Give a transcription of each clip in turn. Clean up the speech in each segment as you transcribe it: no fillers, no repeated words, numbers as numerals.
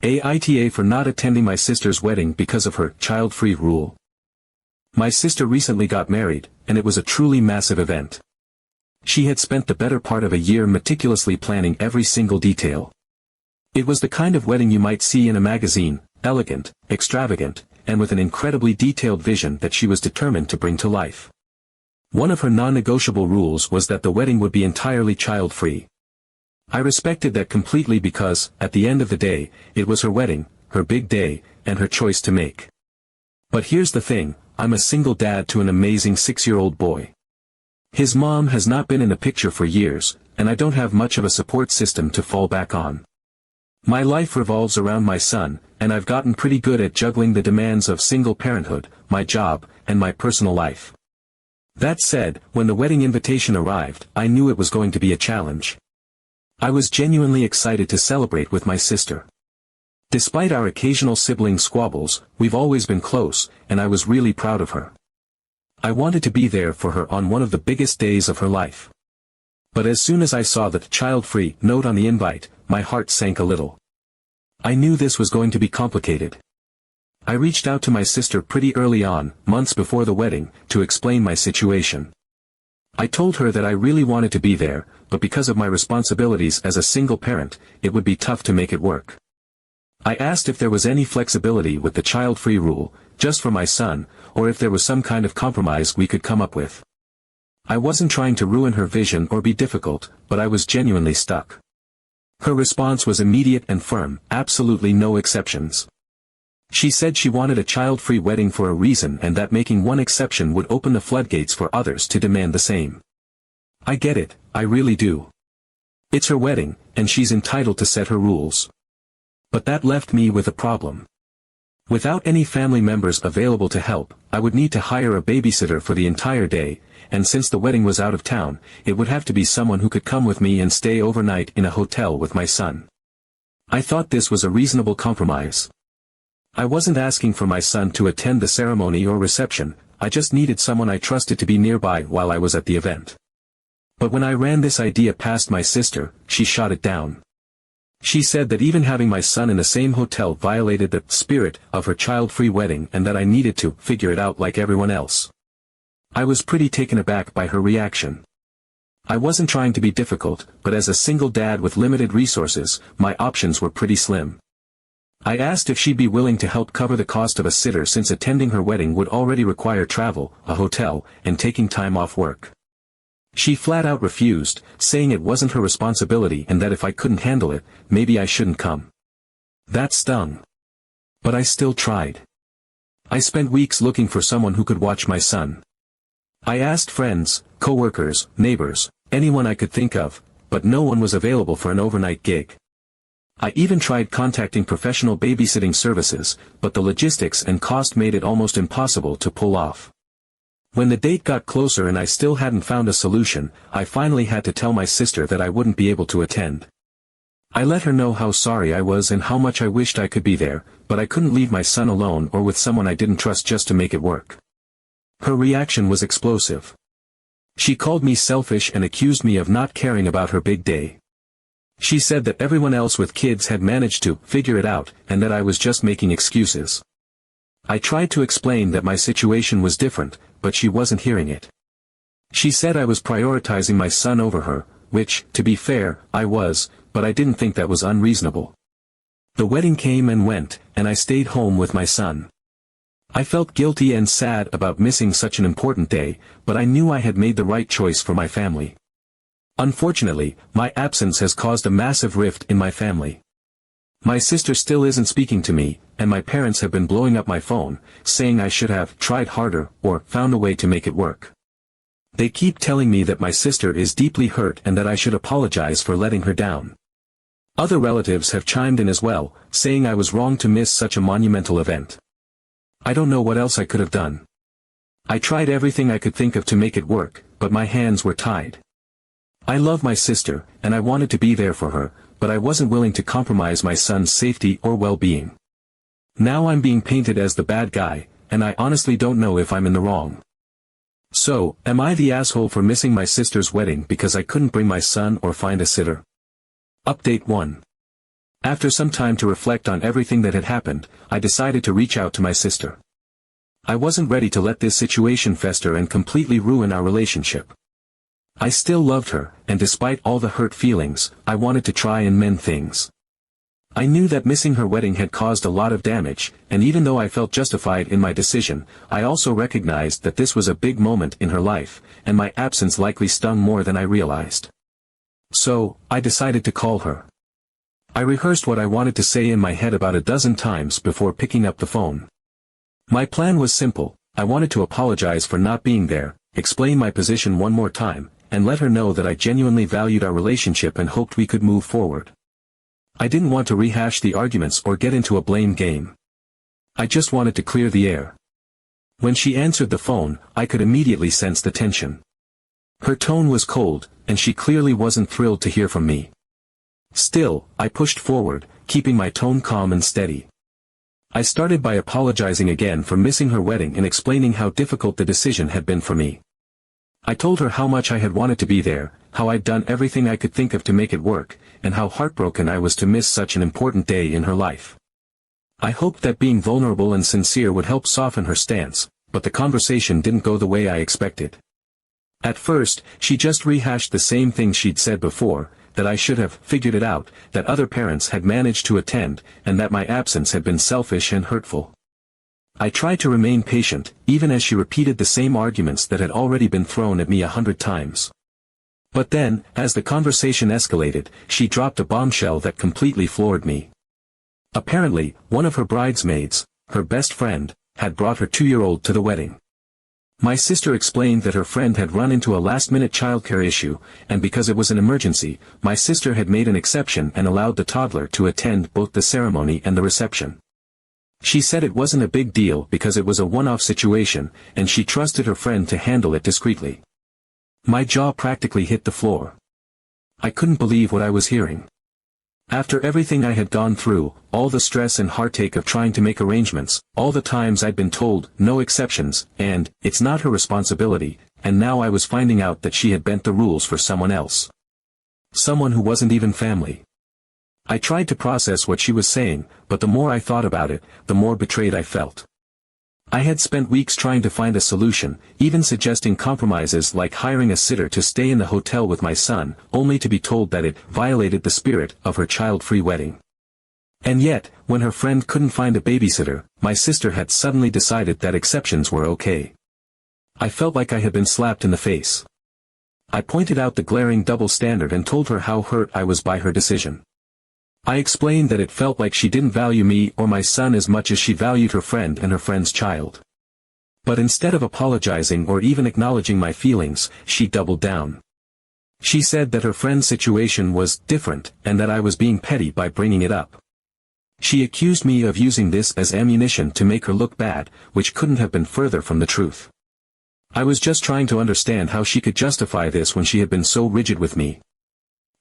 AITA for not attending my sister's wedding because of her child-free rule. My sister recently got married, and it was a truly massive event. She had spent the better part of a year meticulously planning every single detail. It was the kind of wedding you might see in a magazine, elegant, extravagant, and with an incredibly detailed vision that she was determined to bring to life. One of her non-negotiable rules was that the wedding would be entirely child-free. I respected that completely because, at the end of the day, it was her wedding, her big day, and her choice to make. But here's the thing, I'm a single dad to an amazing 6-year-old boy. His mom has not been in the picture for years, and I don't have much of a support system to fall back on. My life revolves around my son, and I've gotten pretty good at juggling the demands of single parenthood, my job, and my personal life. That said, when the wedding invitation arrived, I knew it was going to be a challenge. I was genuinely excited to celebrate with my sister. Despite our occasional sibling squabbles, we've always been close, and I was really proud of her. I wanted to be there for her on one of the biggest days of her life. But as soon as I saw the child-free note on the invite, my heart sank a little. I knew this was going to be complicated. I reached out to my sister pretty early on, months before the wedding, to explain my situation. I told her that I really wanted to be there, but because of my responsibilities as a single parent, it would be tough to make it work. I asked if there was any flexibility with the child-free rule, just for my son, or if there was some kind of compromise we could come up with. I wasn't trying to ruin her vision or be difficult, but I was genuinely stuck. Her response was immediate and firm, absolutely no exceptions. She said she wanted a child-free wedding for a reason and that making one exception would open the floodgates for others to demand the same. I get it, I really do. It's her wedding, and she's entitled to set her rules. But that left me with a problem. Without any family members available to help, I would need to hire a babysitter for the entire day, and since the wedding was out of town, it would have to be someone who could come with me and stay overnight in a hotel with my son. I thought this was a reasonable compromise. I wasn't asking for my son to attend the ceremony or reception, I just needed someone I trusted to be nearby while I was at the event. But when I ran this idea past my sister, she shot it down. She said that even having my son in the same hotel violated the spirit of her child-free wedding and that I needed to figure it out like everyone else. I was pretty taken aback by her reaction. I wasn't trying to be difficult, but as a single dad with limited resources, my options were pretty slim. I asked if she'd be willing to help cover the cost of a sitter since attending her wedding would already require travel, a hotel, and taking time off work. She flat out refused, saying it wasn't her responsibility and that if I couldn't handle it, maybe I shouldn't come. That stung. But I still tried. I spent weeks looking for someone who could watch my son. I asked friends, coworkers, neighbors, anyone I could think of, but no one was available for an overnight gig. I even tried contacting professional babysitting services, but the logistics and cost made it almost impossible to pull off. When the date got closer and I still hadn't found a solution, I finally had to tell my sister that I wouldn't be able to attend. I let her know how sorry I was and how much I wished I could be there, but I couldn't leave my son alone or with someone I didn't trust just to make it work. Her reaction was explosive. She called me selfish and accused me of not caring about her big day. She said that everyone else with kids had managed to figure it out, and that I was just making excuses. I tried to explain that my situation was different, but she wasn't hearing it. She said I was prioritizing my son over her, which, to be fair, I was, but I didn't think that was unreasonable. The wedding came and went, and I stayed home with my son. I felt guilty and sad about missing such an important day, but I knew I had made the right choice for my family. Unfortunately, my absence has caused a massive rift in my family. My sister still isn't speaking to me, and my parents have been blowing up my phone, saying I should have tried harder or found a way to make it work. They keep telling me that my sister is deeply hurt and that I should apologize for letting her down. Other relatives have chimed in as well, saying I was wrong to miss such a monumental event. I don't know what else I could have done. I tried everything I could think of to make it work, but my hands were tied. I love my sister, and I wanted to be there for her, but I wasn't willing to compromise my son's safety or well-being. Now I'm being painted as the bad guy, and I honestly don't know if I'm in the wrong. So, am I the asshole for missing my sister's wedding because I couldn't bring my son or find a sitter? Update 1. After some time to reflect on everything that had happened, I decided to reach out to my sister. I wasn't ready to let this situation fester and completely ruin our relationship. I still loved her, and despite all the hurt feelings, I wanted to try and mend things. I knew that missing her wedding had caused a lot of damage, and even though I felt justified in my decision, I also recognized that this was a big moment in her life, and my absence likely stung more than I realized. So, I decided to call her. I rehearsed what I wanted to say in my head about a dozen times before picking up the phone. My plan was simple. I wanted to apologize for not being there, explain my position one more time, and let her know that I genuinely valued our relationship and hoped we could move forward. I didn't want to rehash the arguments or get into a blame game. I just wanted to clear the air. When she answered the phone, I could immediately sense the tension. Her tone was cold, and she clearly wasn't thrilled to hear from me. Still, I pushed forward, keeping my tone calm and steady. I started by apologizing again for missing her wedding and explaining how difficult the decision had been for me. I told her how much I had wanted to be there, how I'd done everything I could think of to make it work, and how heartbroken I was to miss such an important day in her life. I hoped that being vulnerable and sincere would help soften her stance, but the conversation didn't go the way I expected. At first, she just rehashed the same things she'd said before, that I should have figured it out, that other parents had managed to attend, and that my absence had been selfish and hurtful. I tried to remain patient, even as she repeated the same arguments that had already been thrown at me 100 times. But then, as the conversation escalated, she dropped a bombshell that completely floored me. Apparently, one of her bridesmaids, her best friend, had brought her 2-year-old to the wedding. My sister explained that her friend had run into a last-minute childcare issue, and because it was an emergency, my sister had made an exception and allowed the toddler to attend both the ceremony and the reception. She said it wasn't a big deal because it was a one-off situation, and she trusted her friend to handle it discreetly. My jaw practically hit the floor. I couldn't believe what I was hearing. After everything I had gone through, all the stress and heartache of trying to make arrangements, all the times I'd been told, no exceptions, and, it's not her responsibility, and now I was finding out that she had bent the rules for someone else. Someone who wasn't even family. I tried to process what she was saying, but the more I thought about it, the more betrayed I felt. I had spent weeks trying to find a solution, even suggesting compromises like hiring a sitter to stay in the hotel with my son, only to be told that it violated the spirit of her child-free wedding. And yet, when her friend couldn't find a babysitter, my sister had suddenly decided that exceptions were okay. I felt like I had been slapped in the face. I pointed out the glaring double standard and told her how hurt I was by her decision. I explained that it felt like she didn't value me or my son as much as she valued her friend and her friend's child. But instead of apologizing or even acknowledging my feelings, she doubled down. She said that her friend's situation was different and that I was being petty by bringing it up. She accused me of using this as ammunition to make her look bad, which couldn't have been further from the truth. I was just trying to understand how she could justify this when she had been so rigid with me.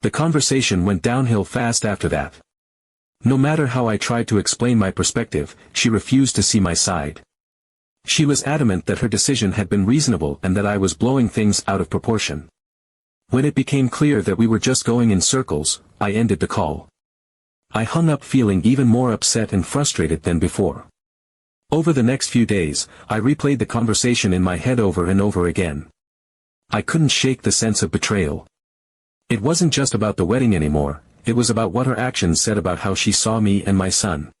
The conversation went downhill fast after that. No matter how I tried to explain my perspective, she refused to see my side. She was adamant that her decision had been reasonable and that I was blowing things out of proportion. When it became clear that we were just going in circles, I ended the call. I hung up feeling even more upset and frustrated than before. Over the next few days, I replayed the conversation in my head over and over again. I couldn't shake the sense of betrayal. It wasn't just about the wedding anymore, it was about what her actions said about how she saw me and my son.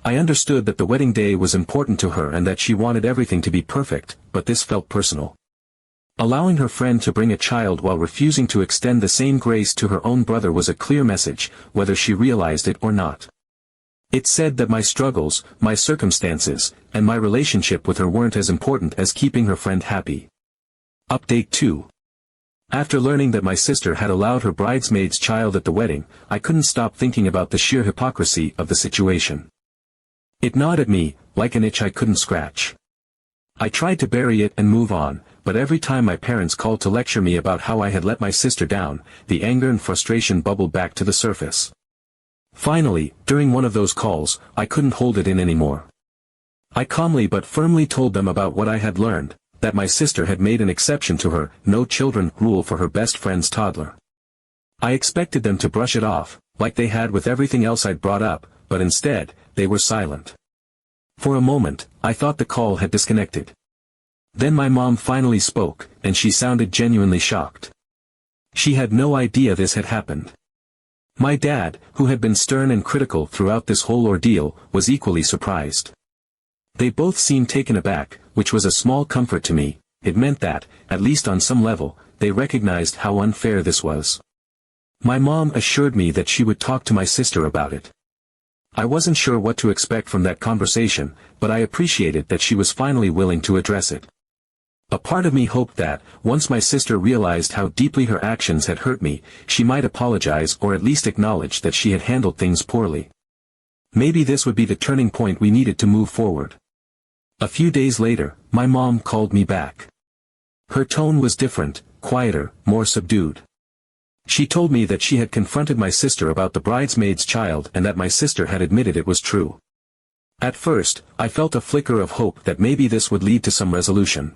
I understood that the wedding day was important to her and that she wanted everything to be perfect, but this felt personal. Allowing her friend to bring a child while refusing to extend the same grace to her own brother was a clear message, whether she realized it or not. It said that my struggles, my circumstances, and my relationship with her weren't as important as keeping her friend happy. Update 2. After learning that my sister had allowed her bridesmaid's child at the wedding, I couldn't stop thinking about the sheer hypocrisy of the situation. It gnawed at me, like an itch I couldn't scratch. I tried to bury it and move on, but every time my parents called to lecture me about how I had let my sister down, the anger and frustration bubbled back to the surface. Finally, during one of those calls, I couldn't hold it in anymore. I calmly but firmly told them about what I had learned, that my sister had made an exception to her no children rule for her best friend's toddler. I expected them to brush it off, like they had with everything else I'd brought up, but instead, they were silent. For a moment, I thought the call had disconnected. Then my mom finally spoke, and she sounded genuinely shocked. She had no idea this had happened. My dad, who had been stern and critical throughout this whole ordeal, was equally surprised. They both seemed taken aback, which was a small comfort to me. It meant that, at least on some level, they recognized how unfair this was. My mom assured me that she would talk to my sister about it. I wasn't sure what to expect from that conversation, but I appreciated that she was finally willing to address it. A part of me hoped that, once my sister realized how deeply her actions had hurt me, she might apologize or at least acknowledge that she had handled things poorly. Maybe this would be the turning point we needed to move forward. A few days later, my mom called me back. Her tone was different, quieter, more subdued. She told me that she had confronted my sister about the bridesmaid's child and that my sister had admitted it was true. At first, I felt a flicker of hope that maybe this would lead to some resolution.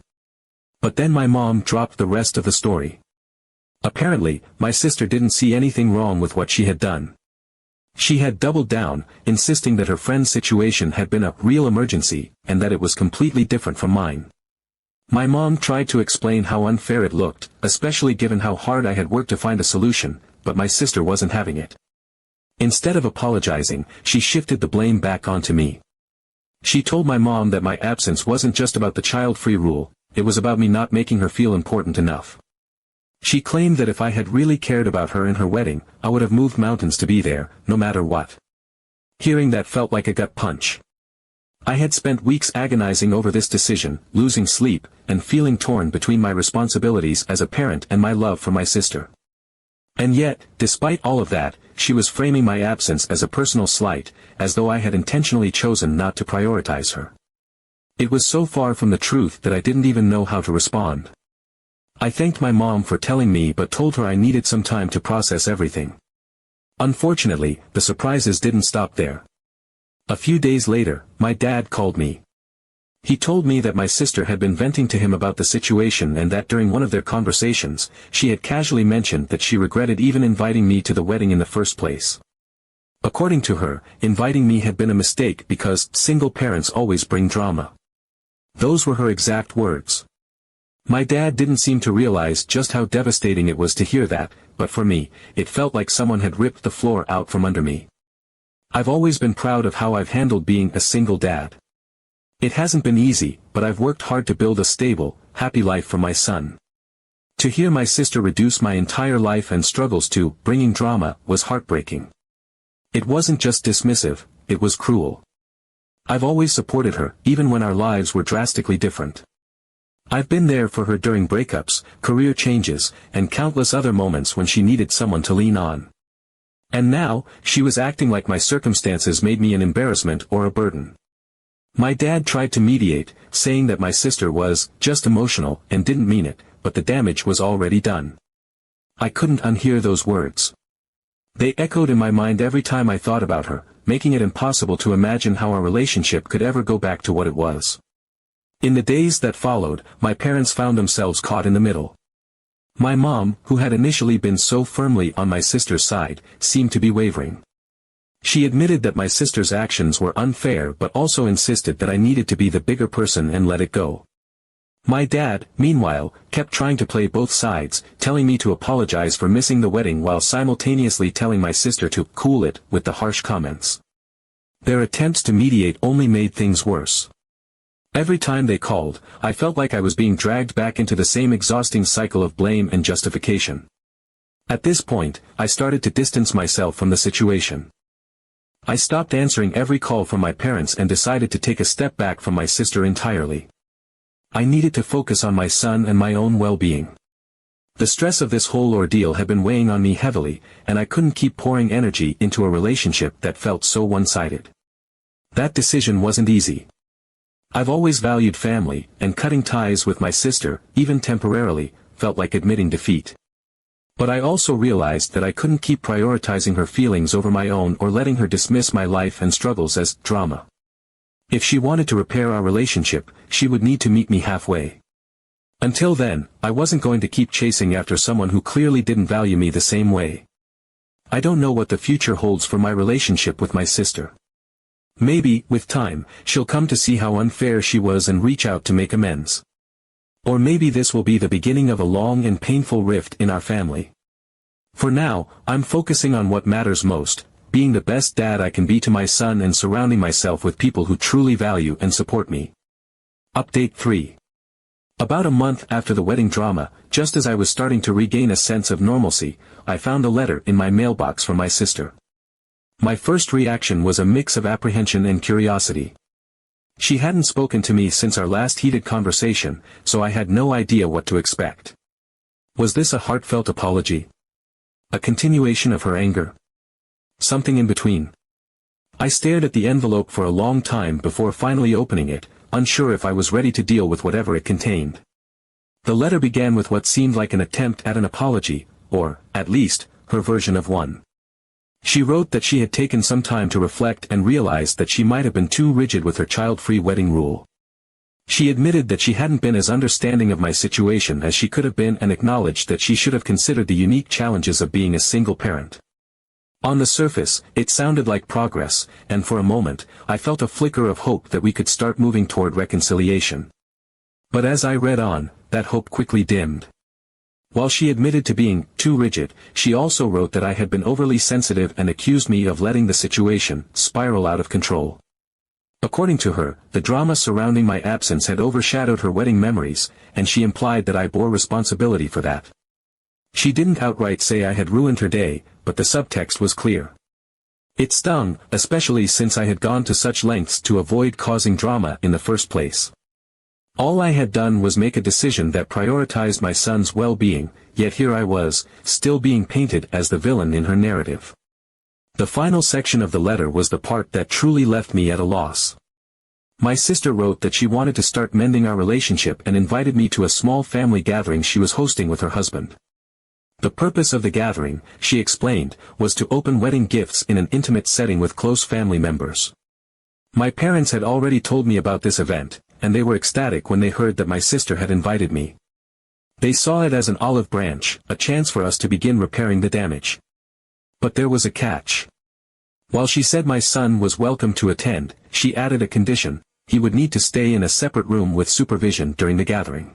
But then my mom dropped the rest of the story. Apparently, my sister didn't see anything wrong with what she had done. She had doubled down, insisting that her friend's situation had been a real emergency, and that it was completely different from mine. My mom tried to explain how unfair it looked, especially given how hard I had worked to find a solution, but my sister wasn't having it. Instead of apologizing, she shifted the blame back onto me. She told my mom that my absence wasn't just about the child-free rule, it was about me not making her feel important enough. She claimed that if I had really cared about her and her wedding, I would have moved mountains to be there, no matter what. Hearing that felt like a gut punch. I had spent weeks agonizing over this decision, losing sleep, and feeling torn between my responsibilities as a parent and my love for my sister. And yet, despite all of that, she was framing my absence as a personal slight, as though I had intentionally chosen not to prioritize her. It was so far from the truth that I didn't even know how to respond. I thanked my mom for telling me but told her I needed some time to process everything. Unfortunately, the surprises didn't stop there. A few days later, my dad called me. He told me that my sister had been venting to him about the situation and that during one of their conversations, she had casually mentioned that she regretted even inviting me to the wedding in the first place. According to her, inviting me had been a mistake because single parents always bring drama. Those were her exact words. My dad didn't seem to realize just how devastating it was to hear that, but for me, it felt like someone had ripped the floor out from under me. I've always been proud of how I've handled being a single dad. It hasn't been easy, but I've worked hard to build a stable, happy life for my son. To hear my sister reduce my entire life and struggles to bringing drama was heartbreaking. It wasn't just dismissive, it was cruel. I've always supported her, even when our lives were drastically different. I've been there for her during breakups, career changes, and countless other moments when she needed someone to lean on. And now, she was acting like my circumstances made me an embarrassment or a burden. My dad tried to mediate, saying that my sister was just emotional and didn't mean it, but the damage was already done. I couldn't unhear those words. They echoed in my mind every time I thought about her, making it impossible to imagine how our relationship could ever go back to what it was. In the days that followed, my parents found themselves caught in the middle. My mom, who had initially been so firmly on my sister's side, seemed to be wavering. She admitted that my sister's actions were unfair but also insisted that I needed to be the bigger person and let it go. My dad, meanwhile, kept trying to play both sides, telling me to apologize for missing the wedding while simultaneously telling my sister to cool it with the harsh comments. Their attempts to mediate only made things worse. Every time they called, I felt like I was being dragged back into the same exhausting cycle of blame and justification. At this point, I started to distance myself from the situation. I stopped answering every call from my parents and decided to take a step back from my sister entirely. I needed to focus on my son and my own well-being. The stress of this whole ordeal had been weighing on me heavily, and I couldn't keep pouring energy into a relationship that felt so one-sided. That decision wasn't easy. I've always valued family, and cutting ties with my sister, even temporarily, felt like admitting defeat. But I also realized that I couldn't keep prioritizing her feelings over my own or letting her dismiss my life and struggles as drama. If she wanted to repair our relationship, she would need to meet me halfway. Until then, I wasn't going to keep chasing after someone who clearly didn't value me the same way. I don't know what the future holds for my relationship with my sister. Maybe, with time, she'll come to see how unfair she was and reach out to make amends. Or maybe this will be the beginning of a long and painful rift in our family. For now, I'm focusing on what matters most, being the best dad I can be to my son and surrounding myself with people who truly value and support me. Update 3. About a month after the wedding drama, just as I was starting to regain a sense of normalcy, I found a letter in my mailbox from my sister. My first reaction was a mix of apprehension and curiosity. She hadn't spoken to me since our last heated conversation, so I had no idea what to expect. Was this a heartfelt apology? A continuation of her anger? Something in between? I stared at the envelope for a long time before finally opening it, unsure if I was ready to deal with whatever it contained. The letter began with what seemed like an attempt at an apology, or, at least, her version of one. She wrote that she had taken some time to reflect and realized that she might have been too rigid with her child-free wedding rule. She admitted that she hadn't been as understanding of my situation as she could have been and acknowledged that she should have considered the unique challenges of being a single parent. On the surface, it sounded like progress, and for a moment, I felt a flicker of hope that we could start moving toward reconciliation. But as I read on, that hope quickly dimmed. While she admitted to being too rigid, she also wrote that I had been overly sensitive and accused me of letting the situation spiral out of control. According to her, the drama surrounding my absence had overshadowed her wedding memories, and she implied that I bore responsibility for that. She didn't outright say I had ruined her day, but the subtext was clear. It stung, especially since I had gone to such lengths to avoid causing drama in the first place. All I had done was make a decision that prioritized my son's well-being, yet here I was, still being painted as the villain in her narrative. The final section of the letter was the part that truly left me at a loss. My sister wrote that she wanted to start mending our relationship and invited me to a small family gathering she was hosting with her husband. The purpose of the gathering, she explained, was to open wedding gifts in an intimate setting with close family members. My parents had already told me about this event, and they were ecstatic when they heard that my sister had invited me. They saw it as an olive branch, a chance for us to begin repairing the damage. But there was a catch. While she said my son was welcome to attend, she added a condition: he would need to stay in a separate room with supervision during the gathering.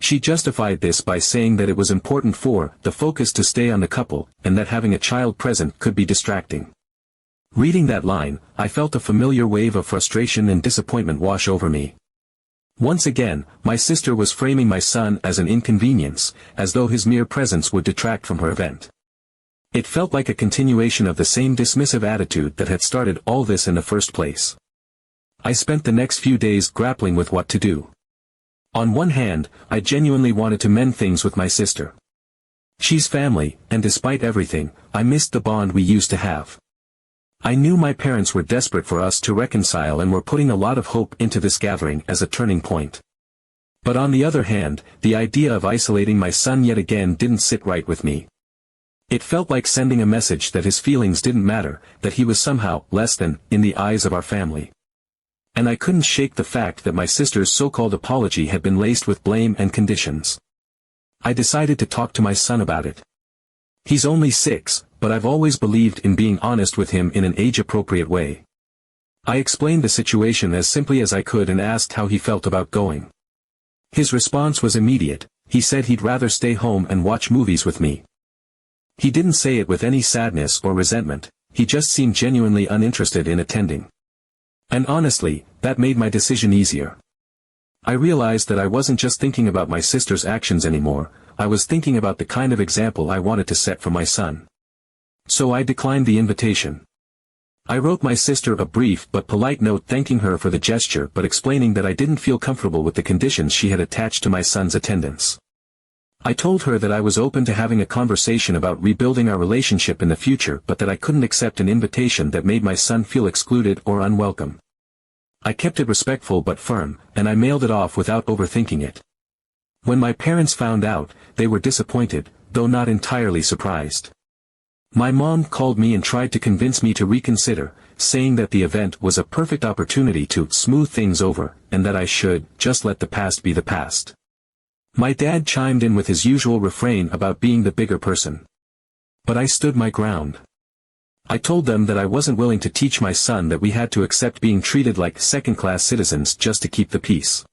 She justified this by saying that it was important for the focus to stay on the couple, and that having a child present could be distracting. Reading that line, I felt a familiar wave of frustration and disappointment wash over me. Once again, my sister was framing my son as an inconvenience, as though his mere presence would detract from her event. It felt like a continuation of the same dismissive attitude that had started all this in the first place. I spent the next few days grappling with what to do. On one hand, I genuinely wanted to mend things with my sister. She's family, and despite everything, I missed the bond we used to have. I knew my parents were desperate for us to reconcile and were putting a lot of hope into this gathering as a turning point. But on the other hand, the idea of isolating my son yet again didn't sit right with me. It felt like sending a message that his feelings didn't matter, that he was somehow less than, in the eyes of our family. And I couldn't shake the fact that my sister's so-called apology had been laced with blame and conditions. I decided to talk to my son about it. He's only 6, but I've always believed in being honest with him in an age-appropriate way. I explained the situation as simply as I could and asked how he felt about going. His response was immediate: he said he'd rather stay home and watch movies with me. He didn't say it with any sadness or resentment, he just seemed genuinely uninterested in attending. And honestly, that made my decision easier. I realized that I wasn't just thinking about my sister's actions anymore, I was thinking about the kind of example I wanted to set for my son. So I declined the invitation. I wrote my sister a brief but polite note thanking her for the gesture but explaining that I didn't feel comfortable with the conditions she had attached to my son's attendance. I told her that I was open to having a conversation about rebuilding our relationship in the future but that I couldn't accept an invitation that made my son feel excluded or unwelcome. I kept it respectful but firm, and I mailed it off without overthinking it. When my parents found out, they were disappointed, though not entirely surprised. My mom called me and tried to convince me to reconsider, saying that the event was a perfect opportunity to smooth things over, and that I should just let the past be the past. My dad chimed in with his usual refrain about being the bigger person. But I stood my ground. I told them that I wasn't willing to teach my son that we had to accept being treated like second-class citizens just to keep the peace.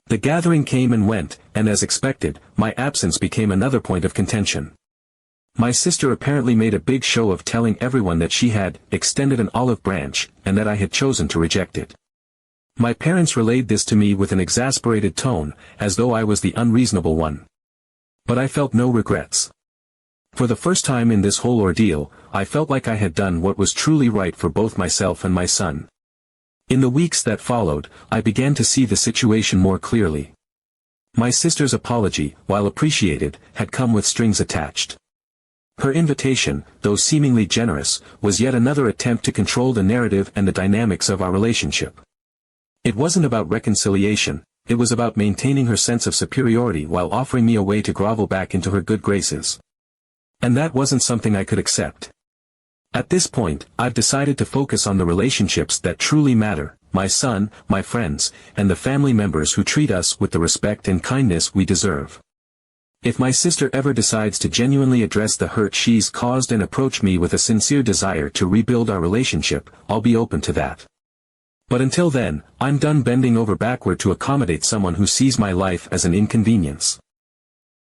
The gathering came and went, and as expected, my absence became another point of contention. My sister apparently made a big show of telling everyone that she had extended an olive branch, and that I had chosen to reject it. My parents relayed this to me with an exasperated tone, as though I was the unreasonable one. But I felt no regrets. For the first time in this whole ordeal, I felt like I had done what was truly right for both myself and my son. In the weeks that followed, I began to see the situation more clearly. My sister's apology, while appreciated, had come with strings attached. Her invitation, though seemingly generous, was yet another attempt to control the narrative and the dynamics of our relationship. It wasn't about reconciliation, it was about maintaining her sense of superiority while offering me a way to grovel back into her good graces. And that wasn't something I could accept. At this point, I've decided to focus on the relationships that truly matter, my son, my friends, and the family members who treat us with the respect and kindness we deserve. If my sister ever decides to genuinely address the hurt she's caused and approach me with a sincere desire to rebuild our relationship, I'll be open to that. But until then, I'm done bending over backward to accommodate someone who sees my life as an inconvenience.